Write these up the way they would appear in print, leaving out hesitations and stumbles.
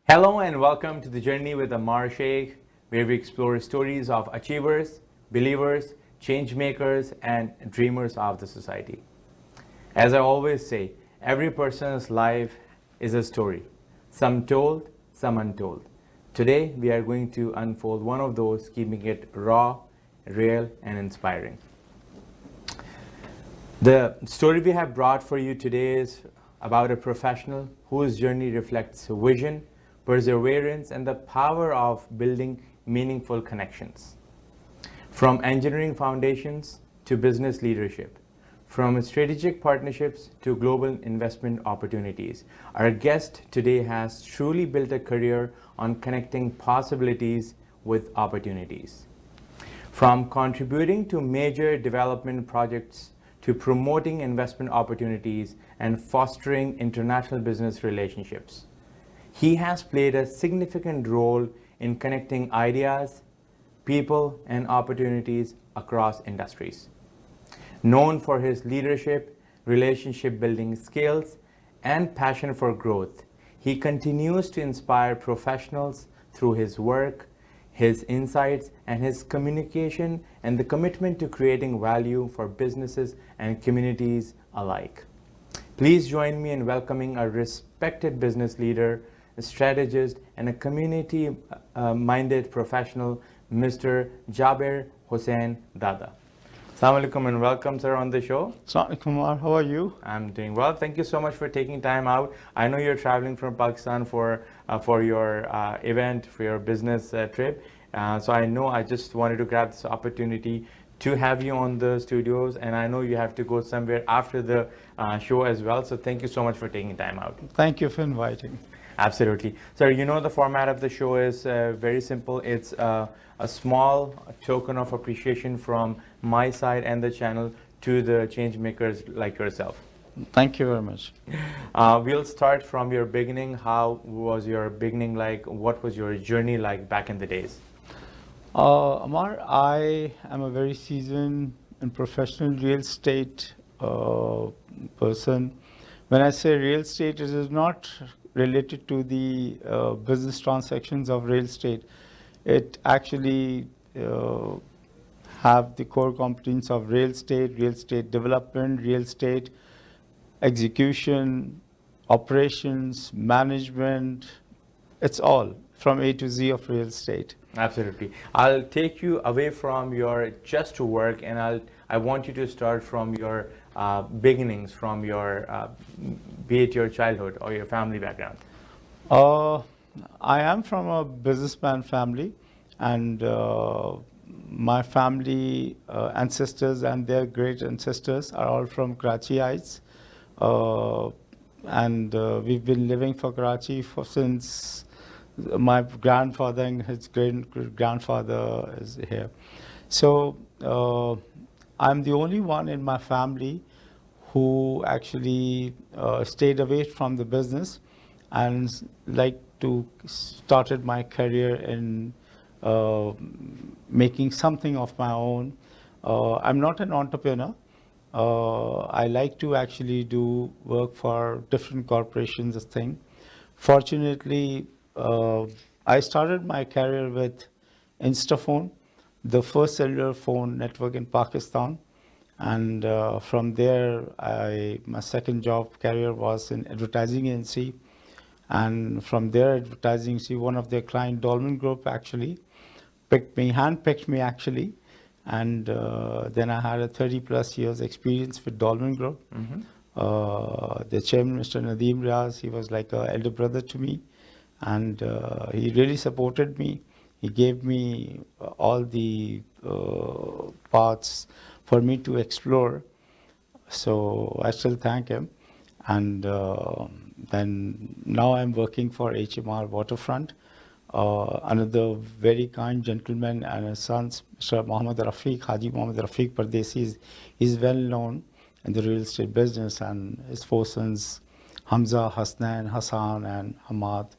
Hello and welcome to the Journey with Ammar Sheikh, where we explore stories of achievers, believers, change makers, and dreamers of the society. As I always say, every person's life is a story, some told, some untold. Today, we are going to unfold one of those, keeping it raw, real, and inspiring. The story we have brought for you today is about a professional whose journey reflects vision, perseverance, and the power of building meaningful connections. From engineering foundations to business leadership, from strategic partnerships to global investment opportunities, our guest today has truly built a career on connecting possibilities with opportunities. From contributing to major development projects to promoting investment opportunities and fostering international business relationships, he has played a significant role in connecting ideas, people, and opportunities across industries. Known for his leadership, relationship building skills, and passion for growth, he continues to inspire professionals through his work, his insights, and his communication, and the commitment to creating value for businesses and communities alike. Please join me in welcoming a respected business leader, a strategist, and a community-minded professional, Mr. Jabir Hussain Dada. Assalamu alaikum and welcome, sir, on the show. Assalamu alaikum, Ammar. How are you? I'm doing well. Thank you so much for taking time out. I know you're traveling from Pakistan for your event, for your business trip. So I just wanted to grab this opportunity to have you on the studios, and I know you have to go somewhere after the show as well. So thank you so much for taking time out. Thank you for inviting. Absolutely. So you know the format of the show is very simple. It's a small token of appreciation from my side and the channel to the change makers like yourself. Thank you very much. We'll start from your beginning. How was your beginning like? What was your journey like back in the days? Ammar, I am a very seasoned and professional real estate person. When I say real estate, it is not related to the business transactions of real estate. It actually have the core competence of real estate development, real estate execution, operations, management. It's all from A to Z of real estate. Absolutely. I'll take you away from your just work, and I want you to start from your beginnings, from your be it your childhood or your family background. I am from a businessman family, and my family ancestors and their great ancestors are all from Karachiites, and we've been living for Karachi since my grandfather and his great-grandfather is here. So I'm the only one in my family who actually stayed away from the business and started my career in making something of my own. I'm not an entrepreneur. I like to actually do work for different corporations as thing. Fortunately, I started my career with Instaphone, the first cellular phone network in Pakistan. And from there, my second job career was in advertising agency. And from there, advertising agency, one of their client, Dolman Group, actually handpicked me actually. And then I had a 30+ years experience with Dolman Group. Mm-hmm. The chairman, Mr. Nadeem Riaz, he was like an elder brother to me. And he really supported me. He gave me all the paths for me to explore. So I still thank him. And then now I'm working for HMR Waterfront. Another very kind gentleman and his sons, Mr. Mohammed Rafiq, Haji Mohammed Rafiq Pardesi, is well known in the real estate business, and his 4 sons, Hamza, Hasnan, Hassan, and Hamad.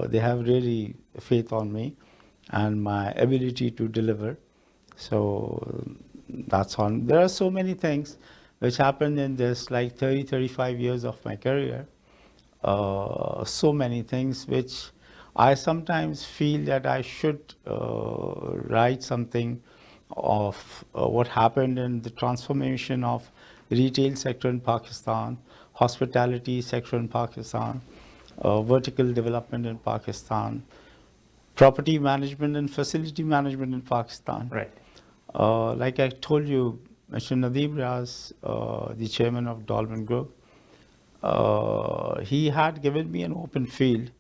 They have really faith on me and my ability to deliver. So that's on. There are so many things which happened in this like 35 years of my career. so many things which I sometimes feel that I should write something of what happened in the transformation of retail sector in Pakistan, hospitality sector in Pakistan, vertical development in Pakistan, property management and facility management in Pakistan. Right. Like I told you, Mr. Nadeem Riaz, the chairman of Dolman Group, he had given me an open field.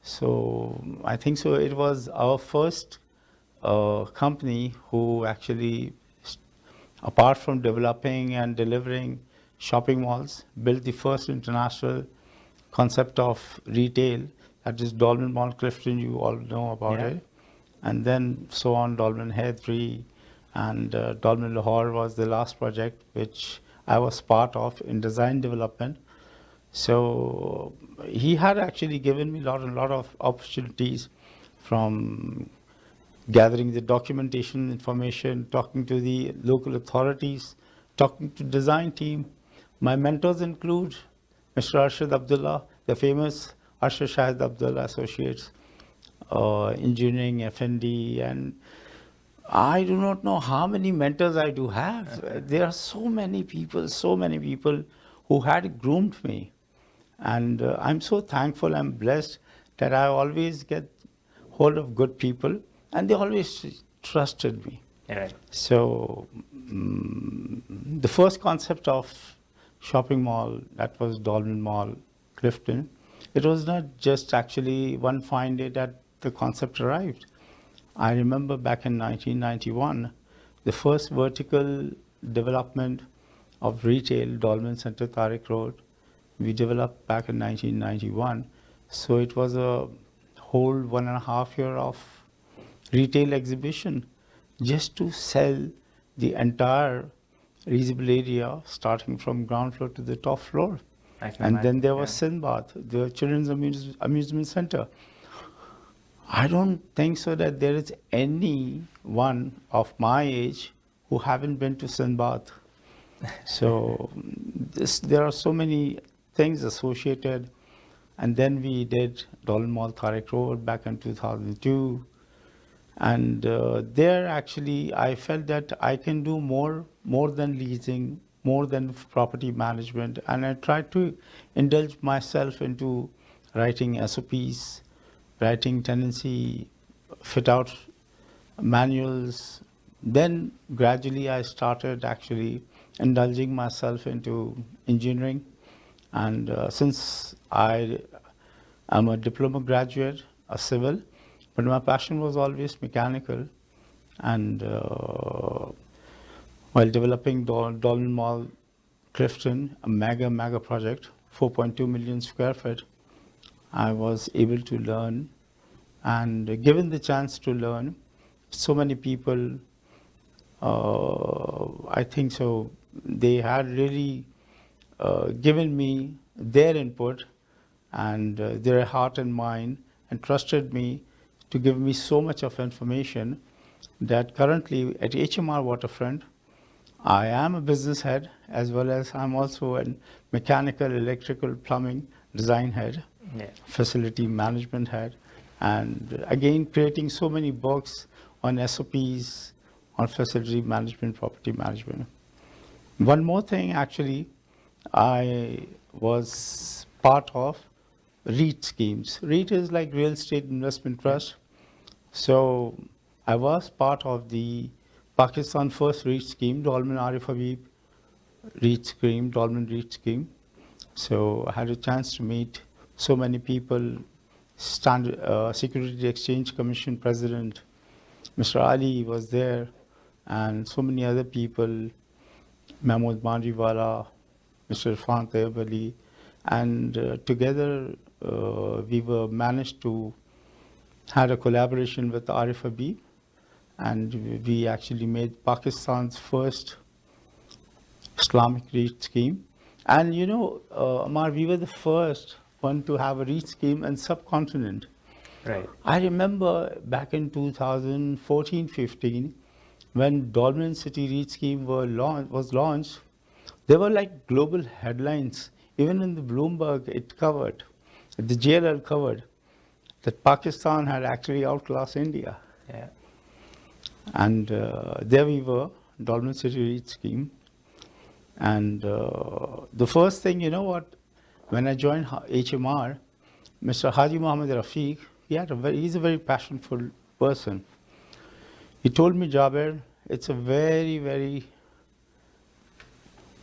So I think so it was our first company who actually, apart from developing and delivering shopping malls, built the first international concept of retail, that is Dolmen Mall Clifton, you all know about Yeah. it. And then so on, Dolmen Haidri and Dolmen Lahore was the last project which I was part of in design development. So he had actually given me a lot of opportunities, from gathering the documentation information, talking to the local authorities, talking to design team. My mentors include Mr. Arshad Abdullah, the famous Arshad Shahid Abdullah Associates, engineering, FND, and I do not know how many mentors I do have. There are so many people who had groomed me. And I'm so thankful, I'm blessed that I always get hold of good people, and they always trusted me. Right. So the first concept of shopping mall, that was Dolmen Mall, Clifton. It was not just actually one fine day that the concept arrived. I remember back in 1991, the first vertical development of retail, Dolmen Center, Tariq Road, we developed back in 1991. So it was a whole 1.5 year of retail exhibition just to sell the entire reasonable area, starting from ground floor to the top floor. And then there was Sinbad, the children's amusement center. I don't think so that there is anyone of my age who haven't been to Sinbad. So there are so many things associated. And then we did Dolmen Mall Tariq Road back in 2002. And there actually I felt that I can do more than leasing, more than property management. And I tried to indulge myself into writing SOPs, writing tenancy fit out manuals. Then gradually I started actually indulging myself into engineering. And since I am a diploma graduate, a civil, but my passion was always mechanical. And while developing Dolmen Mall Clifton, a mega project, 4.2 million square feet, I was able to learn, and given the chance to learn, so many people, I think so, they had really given me their input and their heart and mind, and trusted me to give me so much of information that currently at HMR Waterfront, I am a business head, as well as I'm also a mechanical, electrical, plumbing design head, facility management head, and again creating so many books on SOPs, on facility management, property management. One more thing, actually, I was part of REIT schemes. REIT is like Real Estate Investment Trust. So I was part of the Pakistan first REIT scheme, Dolmen Arif Habib REIT scheme, Dolmen REIT scheme. So I had a chance to meet so many people, Security Exchange Commission President, Mr. Ali was there, and so many other people, Mahmood Manjiwala, Mr. Irfan Tayyib Ali, and together we were managed to had a collaboration with Arif Habib, and we actually made Pakistan's first Islamic REIT scheme. And you know, Ammar, we were the first one to have a REIT scheme in subcontinent. Right. I remember back in 2014-15, when Dolmen City REIT scheme was launched, there were like global headlines. Even in the Bloomberg, it covered. the JLL covered that Pakistan had actually outclassed India. Yeah. And there we were, Dolman City REIT scheme. And the first thing, you know what, when I joined HMR, Mr. Haji Muhammad Rafiq, he's a very passionful person. He told me, Jabir, it's a very, very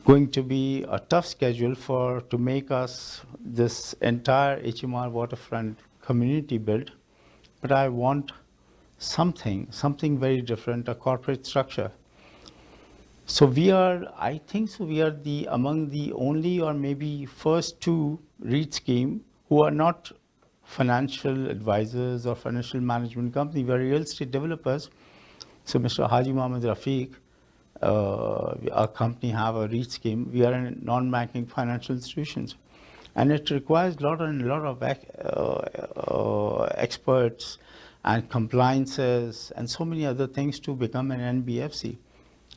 going to be a tough schedule to make us this entire HMR waterfront community build, but I want something very different, a corporate structure. So I think we are among the only or maybe first two REIT scheme who are not financial advisors or financial management company. We are real estate developers. So Mr. Haji Muhammad Rafiq, our company have a REIT scheme. We are in non-banking financial institutions. And it requires a lot of experts and compliances and so many other things to become an NBFC.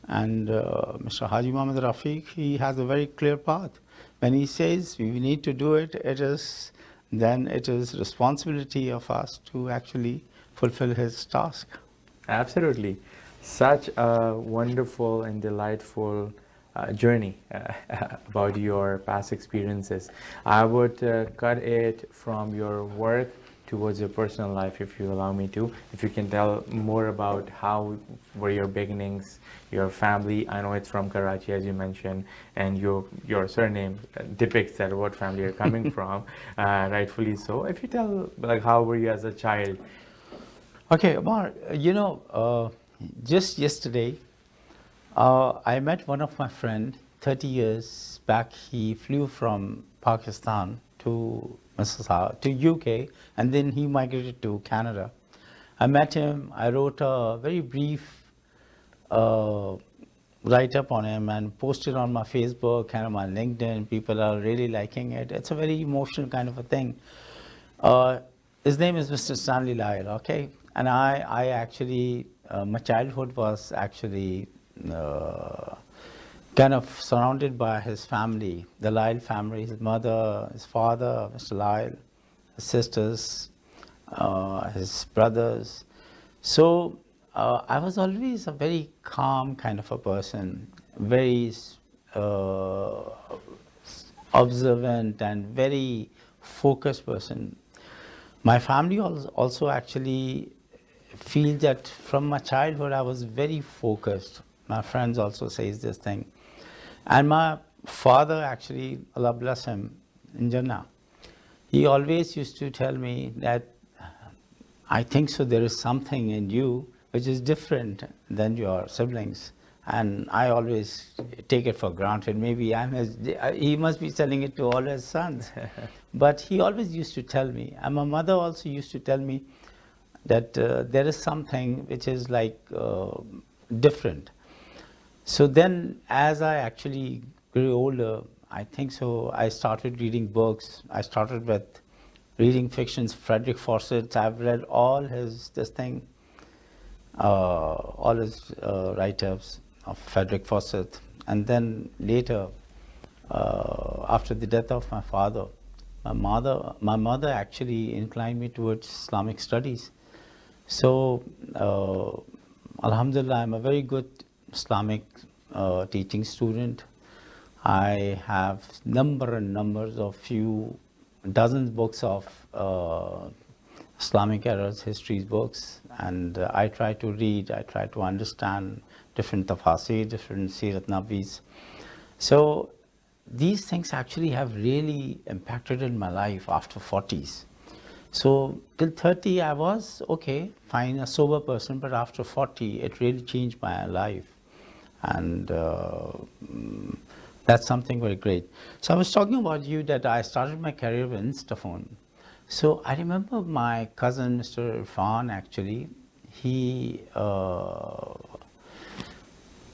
And Mr. Haji Muhammad Rafiq, he has a very clear path. When he says we need to do it, then it is responsibility of us to actually fulfill his task. Absolutely. Such a wonderful and delightful journey about your past experiences. I would cut it from your work towards your personal life, if you allow me to. If you can tell more about how were your beginnings, your family. I know it's from Karachi, as you mentioned, and your surname depicts that what family you're coming from, rightfully so. If you tell, like, how were you as a child? Okay, Ammar, just yesterday, I met one of my friends, 30 years back. He flew from Pakistan to UK, and then he migrated to Canada. I met him. I wrote a very brief write-up on him and posted on my Facebook and on my LinkedIn. People are really liking it. It's a very emotional kind of a thing. His name is Mr. Stanley Lyle, okay? And I actually, my childhood was actually kind of surrounded by his family, the Lyle family, his mother, his father, Mr. Lyle, his sisters, his brothers. So I was always a very calm kind of a person, very observant and very focused person. My family also actually feel that from my childhood I was very focused. My friends also says this thing. And my father actually, Allah bless him, in Jannah, he always used to tell me that I think so there is something in you which is different than your siblings. And I always take it for granted. Maybe he must be telling it to all his sons. But he always used to tell me, and my mother also used to tell me that there is something which is like different. So then as I actually grew older, I think so I started reading books. I started with reading fictions, Frederick Fawcett. I've read all his write-ups of Frederick Fawcett. And then later, after the death of my father, my mother actually inclined me towards Islamic studies. So, Alhamdulillah, I'm a very good Islamic teaching student. I have numbers of dozens books of Islamic eras, histories books, and I try to read, I try to understand different tafasir, different Sirat Nabis. So these things actually have really impacted in my life after 40s. So till 30 I was okay, fine, a sober person, but after 40 it really changed my life. And that's something very great. So I was talking about you that I started my career with Instaphone. So I remember my cousin, Mr. Irfan, actually, he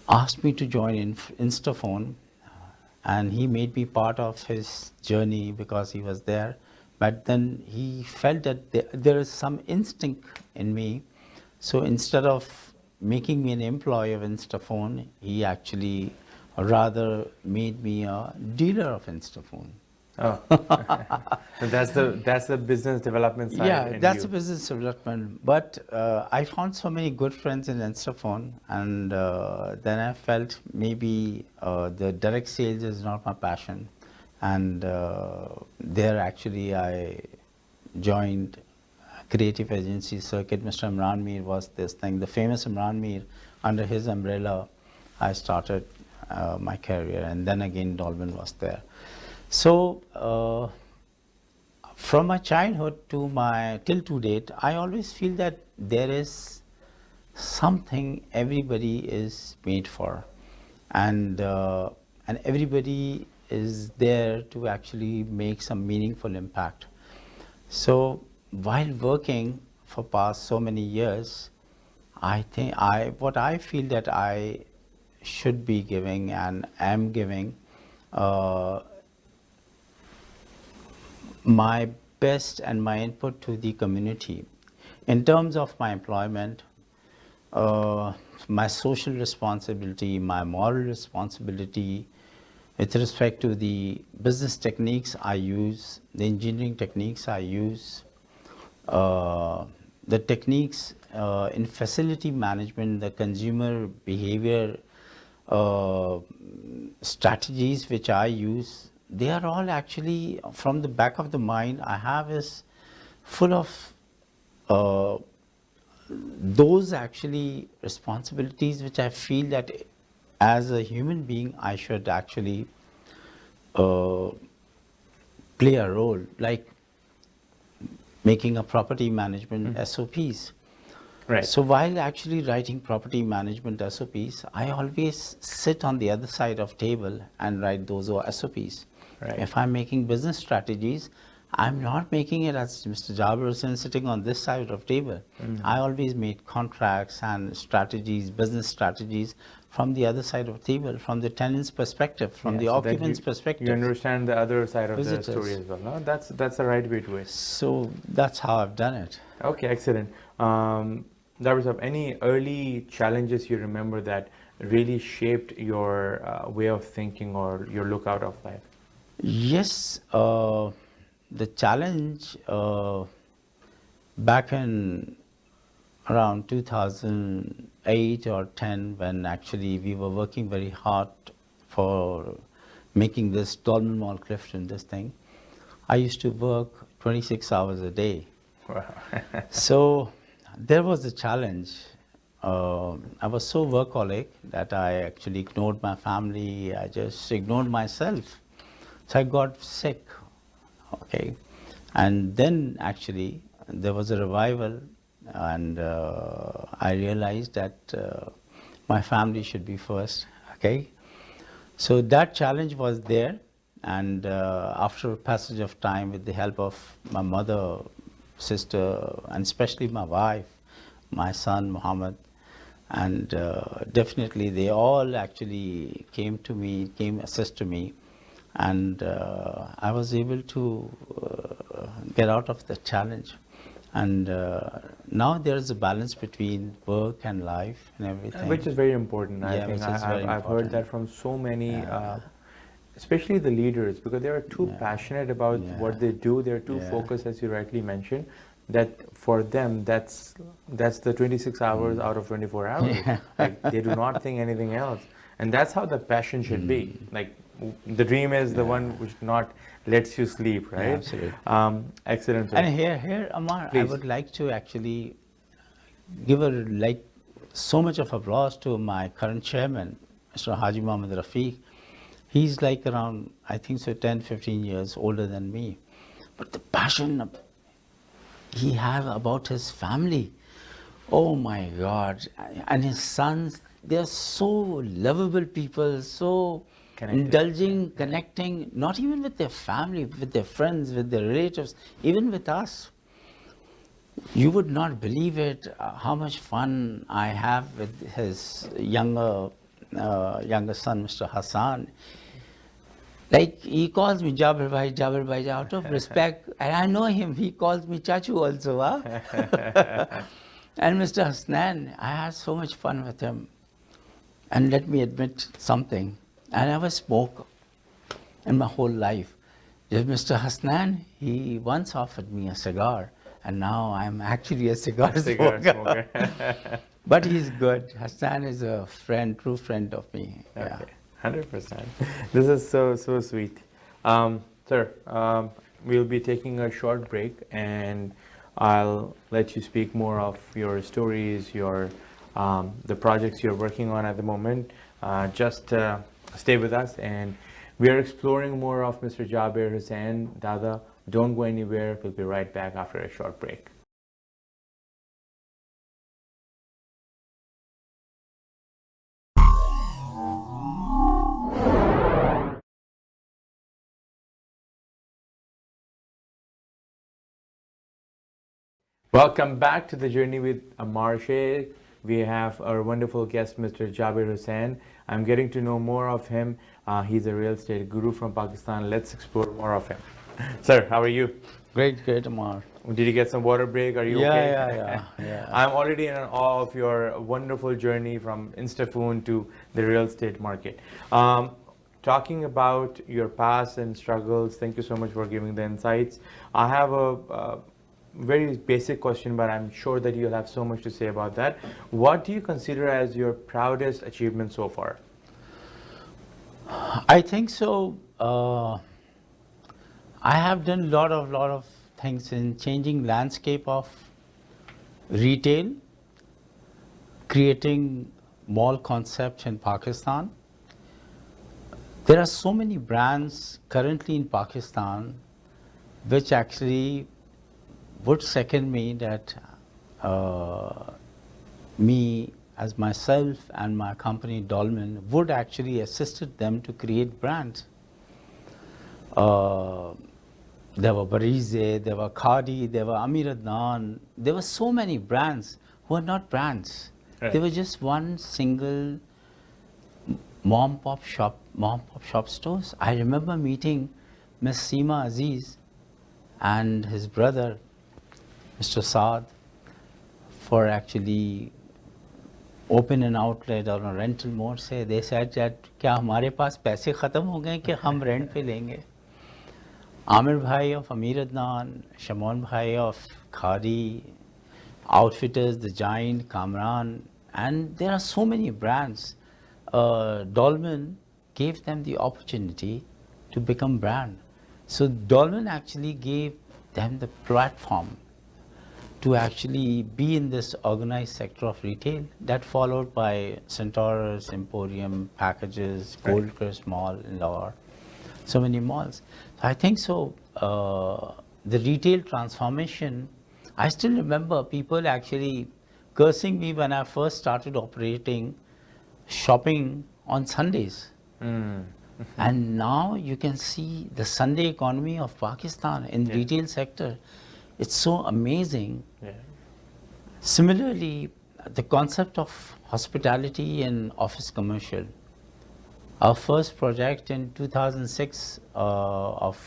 asked me to join in Instaphone, and he made me part of his journey because he was there. But then he felt that there is some instinct in me. So instead of making me an employee of Instaphone, he actually rather made me a dealer of Instaphone. Oh, so that's the business development side Yeah, in that's you. a business development. But I found so many good friends in Instaphone, and then I felt maybe the direct sales is not my passion. And there actually I joined creative agency circuit. Mr. Imran Mir was this thing, the famous Imran Mir. Under his umbrella, I started my career, and then again Dolben was there. So. From my childhood to my till to date, I always feel that there is something everybody is made for, and everybody is there to actually make some meaningful impact. So while working for past so many years, I think what I feel that I should be giving and am giving. My best and my input to the community in terms of my employment, my social responsibility, my moral responsibility with respect to the business techniques I use, the engineering techniques I use, the techniques in facility management, the consumer behavior strategies which I use, they are all actually from the back of the mind I have is full of those actually responsibilities which I feel that as a human being I should actually play a role, like making a property management SOPs. Right. So while actually writing property management SOPs, I always sit on the other side of table and write those SOPs. Right. If I'm making business strategies, I'm not making it as Mr. Jabir Hussain sitting on this side of table. I always made contracts and strategies, business strategies from the other side of the table, from the tenant's perspective, from the so that occupant's perspective. You understand the other side of Visitors. the story as well. No, that's the right way to it. So that's how I've done it. Okay, excellent. Jabir Sahab, any early challenges you remember that really shaped your way of thinking or your lookout of life? Yes, the challenge back in around 2008 or 10, when actually we were working very hard for making this Dolmen Mall Clifton, this thing, I used to work 26 hours a day. Wow. So there was a challenge. I was so workaholic that I actually ignored my family. I just ignored myself. So I got sick. Okay. And then actually there was a revival, and I realized that my family should be first. Okay. So that challenge was there, and after passage of time, with the help of my mother, sister, and especially my wife, my son Muhammad, and definitely they all actually came to me, assist to me, and I was able to get out of the challenge. And now there's a balance between work and life and everything. Which is very important. I think I've heard that from so many, especially the leaders, because they are too passionate about what they do. They're too focused, as you rightly mentioned, that for them that's the 26 hours out of 24 hours. Like, they do not think anything else, and that's how the passion should be. Like, the dream is the one which not lets you sleep, right? Absolutely. Excellent. Sir. And here, Ammar, Please. I would like to actually give so much of applause to my current chairman, Mr. Haji Muhammad Rafiq. He's like around, I think so, 10, 15 years older than me. But the passion he has about his family, oh my God. And his sons, they're so lovable people, so indulging, connecting, not even with their family, with their friends, with their relatives, even with us. You would not believe it, how much fun I have with his younger son, Mr. Hassan. Like, he calls me Jabir Bhai, out of respect. And I know him, he calls me Chachu also. Huh? And Mr. Hasnan, I had so much fun with him. And let me admit something. I never smoked in my whole life. Yes, Mr. Hasnan, he once offered me a cigar, and now I'm actually a cigar Cigar smoker. smoker. But he's good. Hassan is a friend, true friend of me. Yeah. Okay, 100%. This is so sweet. Sir, we'll be taking a short break, and I'll let you speak more of your stories, your the projects you're working on at the moment. Just stay with us, and we are exploring more of Mr. Jabir Hussain Dada. Don't go anywhere. We'll be right back after a short break. Welcome back to the journey with Ammar Sheikh. We have our wonderful guest, Mr. Jabir Hussain. I'm getting to know more of him. He's a real estate guru from Pakistan. Let's explore more of him. Sir, how are you? Great, great, Ammar. Did you get some water break? Are you okay? Yeah. I'm already in awe of your wonderful journey from Instaphone to the real estate market. Talking about your past and struggles, thank you so much for giving the insights. I have a very basic question, but I'm sure that you'll have so much to say about that. What do you consider as your proudest achievement so far? I think so. I have done a lot of things in changing landscape of retail, creating mall concepts in Pakistan. There are so many brands currently in Pakistan which actually would second me that me as myself and my company Dolmen would actually assisted them to create brands. There were Barize, there were Khadi, there were Amir Adnan. There were so many brands who are not brands. Right. They were just one single mom-pop shop stores. I remember meeting Miss Seema Aziz and his brother, Mr. Saad, for actually open an outlet or a rental mode. Say they said that क्या हमारे पास पैसे खत्म हो गए कि हम rent पे लेंगे. Amir Bhai of Amir Adnan, Shamon Bhai of Khadi, Outfitters, The Giant, Kamran, and there are so many brands. Dolmen gave them the opportunity to become brand. So Dolmen actually gave them the platform to actually be in this organized sector of retail. That followed by Centaurus, Emporium, Packages, Gold Crest Mall in Lahore, so many malls. So I think so. The retail transformation. I still remember people actually cursing me when I first started operating shopping on Sundays. And now you can see the Sunday economy of Pakistan in retail sector. It's so amazing. Yeah. Similarly, the concept of hospitality and office commercial. Our first project in 2006 of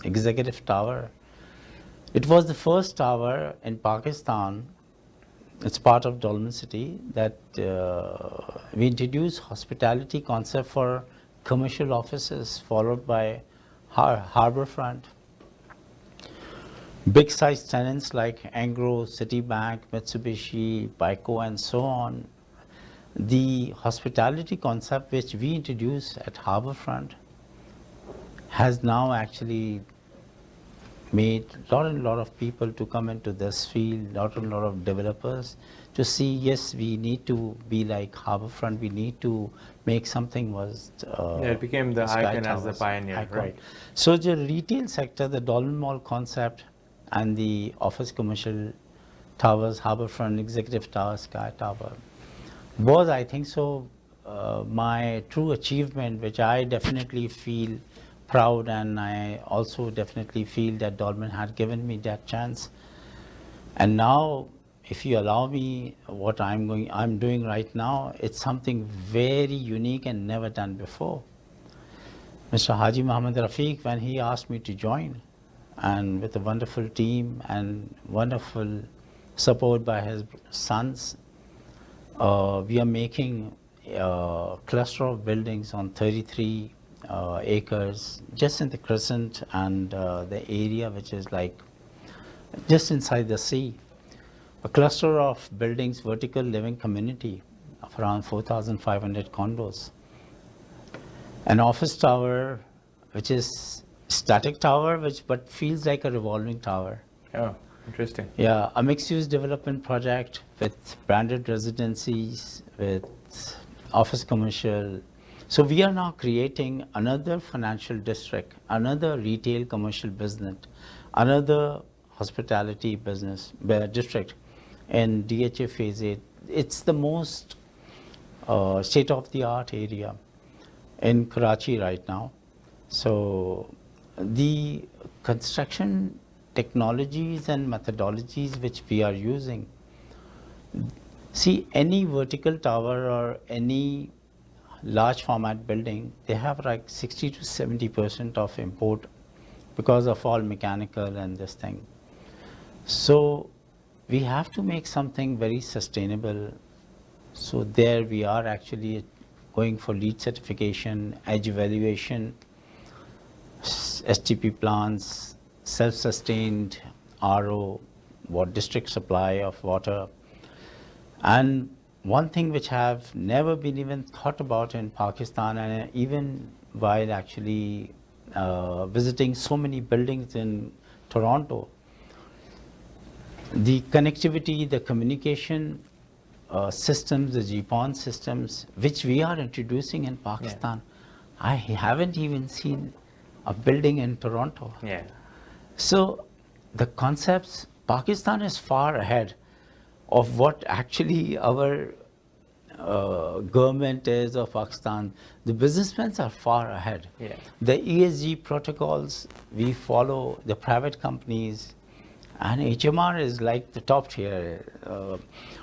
Executive Tower. It was the first tower in Pakistan. It's part of Dolmen City that we introduced hospitality concept for commercial offices, followed by harborfront. Big size tenants like Anglo, Citibank, Mitsubishi, Baico, and so on. The hospitality concept which we introduced at harborfront has now actually made a lot of people to come into this field, lot of developers to see, yes, we need to be like harborfront, we need to make something was it became the icon as the pioneer, icon. right? So the retail sector, the Dolmen Mall concept and the office commercial towers, harborfront, executive tower, sky tower, was, I think so, my true achievement, which I definitely feel proud, and I also definitely feel that Dolmen had given me that chance. And now, if you allow me, what I'm doing right now, it's something very unique and never done before. Mr. Haji Muhammad Rafiq, when he asked me to join, and with a wonderful team and wonderful support by his sons, we are making a cluster of buildings on 33 acres just in the crescent and the area which is like just inside the sea. A cluster of buildings, vertical living community of around 4,500 condos. An office tower which is static tower but feels like a revolving tower. Oh, interesting. Yeah, a mixed-use development project with branded residencies, with office commercial. So we are now creating another financial district, another retail commercial business, another hospitality business district in DHA Phase 8. It's the most state-of-the-art area in Karachi right now. So the construction technologies and methodologies which we are using, see, any vertical tower or any large format building, they have like 60 to 70% of import because of all mechanical and this thing. So we have to make something very sustainable. So there we are actually going for LEED certification, edge evaluation, STP plants, self-sustained RO, district supply of water. And one thing which have never been even thought about in Pakistan, and even while actually visiting so many buildings in Toronto, the connectivity, the communication systems, the GPON systems, which we are introducing in Pakistan, I haven't even seen a building in Toronto. Yeah. So the concepts, Pakistan is far ahead of what actually our government is of Pakistan. The businessmen are far ahead. Yeah. The ESG protocols we follow, the private companies, and HMR is like the top tier.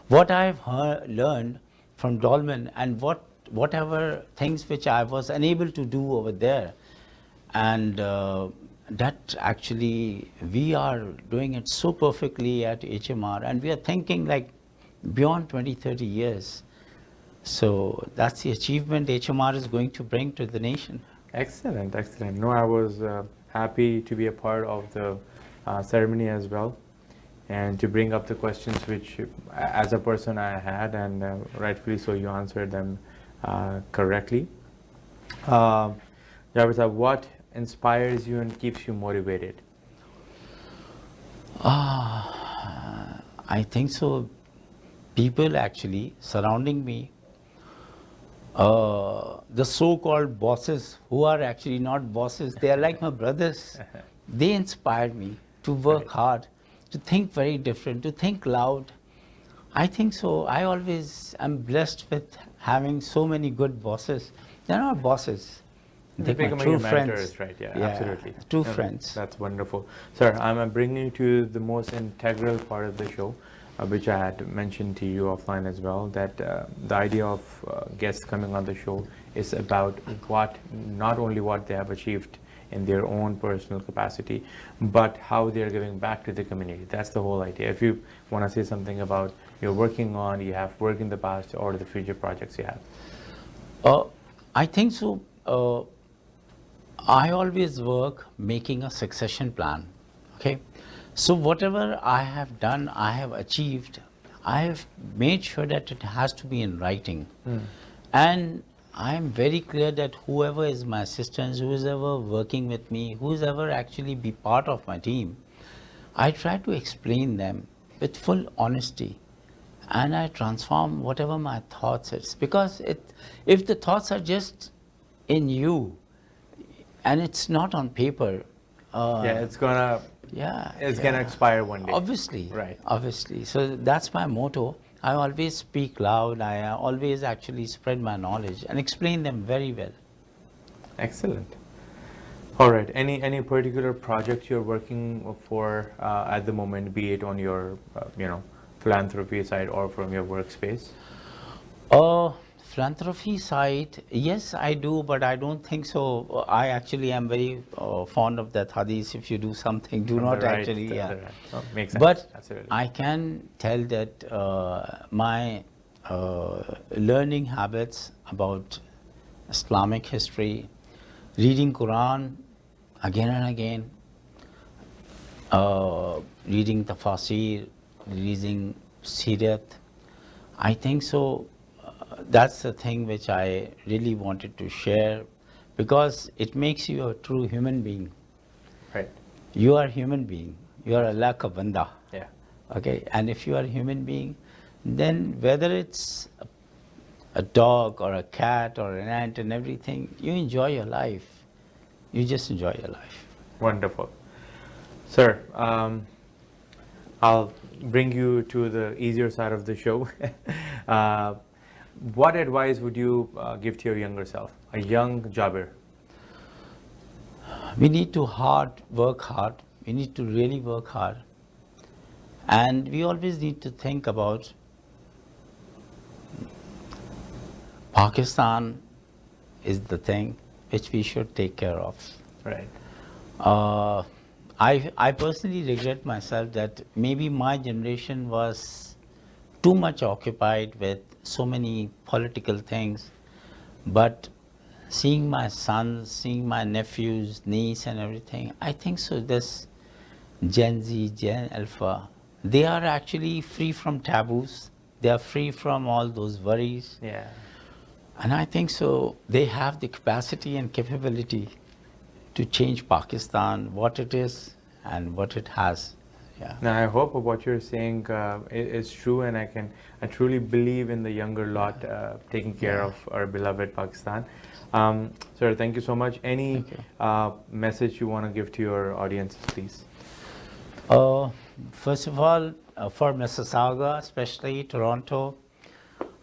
What I've learned from Dolman and whatever things which I was unable to do over there, and that actually we are doing it so perfectly at HMR, and we are thinking like beyond 20, 30 years. So that's the achievement HMR is going to bring to the nation. Excellent, excellent. No, I was happy to be a part of the ceremony as well, and to bring up the questions which as a person I had, and rightfully so you answered them correctly. Jabir sir, what inspires you and keeps you motivated? I think so. People actually surrounding me, the so-called bosses who are actually not bosses, they are like my brothers. They inspired me to work hard, to think very different, to think loud. I think so. I always am blessed with having so many good bosses. They're not bosses. They're my true friends. Right? Yeah, Yeah, absolutely. true No, friends. That's wonderful. Sir, I'm bringing you to the most integral part of the show, which I had mentioned to you offline as well, that the idea of guests coming on the show is about not only what they have achieved in their own personal capacity, but how they're giving back to the community. That's the whole idea. If you want to say something about you're working on, you have worked in the past, or the future projects you have. I think so. I always work making a succession plan. Okay, so whatever I have done, I have achieved, I have made sure that it has to be in writing. And I am very clear that whoever is my assistants, who is ever working with me, who is ever actually be part of my team, I try to explain them with full honesty, and I transform whatever my thoughts is. Because if the thoughts are just in you and it's not on paper, It's gonna expire one day. Obviously, Right. Obviously. So that's my motto. I always speak loud. I always actually spread my knowledge and explain them very well. Excellent. All right. Any particular project you're working for at the moment, be it on your philanthropy side or from your workspace? Philanthropy side, yes, I do, but I don't think so. I actually am very fond of that hadith. If you do something, do From not the right actually. to Yeah. the right. Oh, makes sense. But Absolutely. I can tell that my learning habits about Islamic history, reading Quran again and again, reading Tafasir, reading Sirat. I think so. That's the thing which I really wanted to share, because it makes you a true human being. Right. You are a human being. You are Allah ka banda. Yeah. Okay, and if you are a human being, then whether it's a dog or a cat or an ant and everything, you enjoy your life. You just enjoy your life. Wonderful. Sir, I'll bring you to the easier side of the show. What advice would you give to your younger self, a young Jabir? We need to work hard. We need to really work hard. And we always need to think about Pakistan is the thing which we should take care of. Right. I personally regret myself that maybe my generation was too much occupied with so many political things, but seeing my sons, seeing my nephews, niece and everything, I think so this Gen Z, Gen Alpha, they are actually free from taboos. They are free from all those worries. Yeah. And I think so they have the capacity and capability to change Pakistan, what it is and what it has. Yeah. Now, I hope what you're saying is true, and I truly believe in the younger lot taking care of our beloved Pakistan. Sir, thank you so much. Any message you want to give to your audiences, please? First of all, for Mississauga, especially Toronto,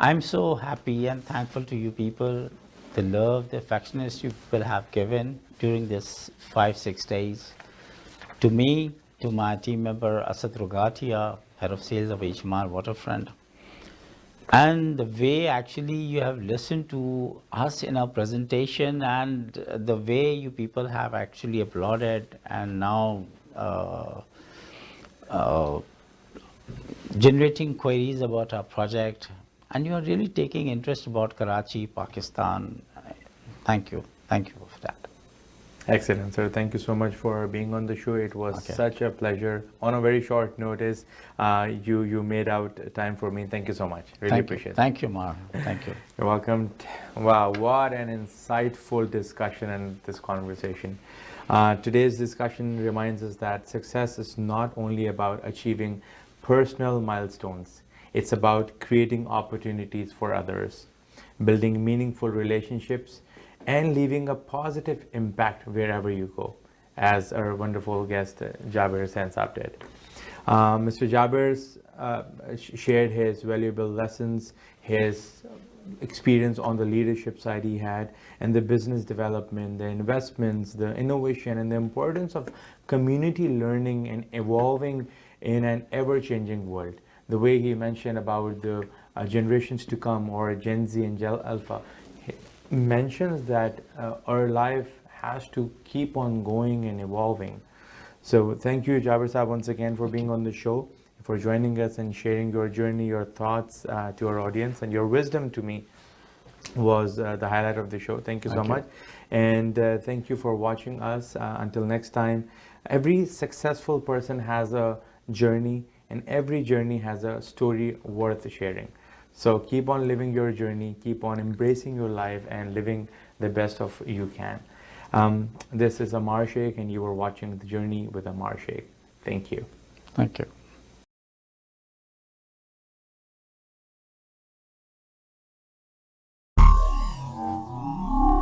I'm so happy and thankful to you people, the love, the affectionate you people have given during this 5-6 days. To me, to my team member Asad Rogatia, head of sales of HMR Waterfront, and the way actually you have listened to us in our presentation, and the way you people have actually applauded and now generating queries about our project, and you are really taking interest about Karachi, Pakistan. Thank you for that. Excellent, sir. Thank you so much for being on the show. It was such a pleasure. On a very short notice, you made out time for me. Thank you so much. Really appreciate it. Thank you, Mar. Thank you. You're welcome. Wow, what an insightful discussion and this conversation. Today's discussion reminds us that success is not only about achieving personal milestones. It's about creating opportunities for others, building meaningful relationships, and leaving a positive impact wherever you go, as our wonderful guest Jabir Hussain Dada did. Mr. Jabir shared his valuable lessons, his experience on the leadership side he had, and the business development, the investments, the innovation, and the importance of community learning and evolving in an ever-changing world. The way he mentioned about the generations to come, or Gen Z and Gen Alpha, mentions that our life has to keep on going and evolving. So thank you, Jabir Sahab, once again for being on the show, for joining us and sharing your journey, your thoughts to our audience, and your wisdom to me was the highlight of the show. Thank you so much. And thank you for watching us. Until next time, every successful person has a journey, and every journey has a story worth sharing. So keep on living your journey, keep on embracing your life and living the best of you can. This is Ammar Sheikh, and you are watching The Journey with Ammar Sheikh. Thank you. Thank you.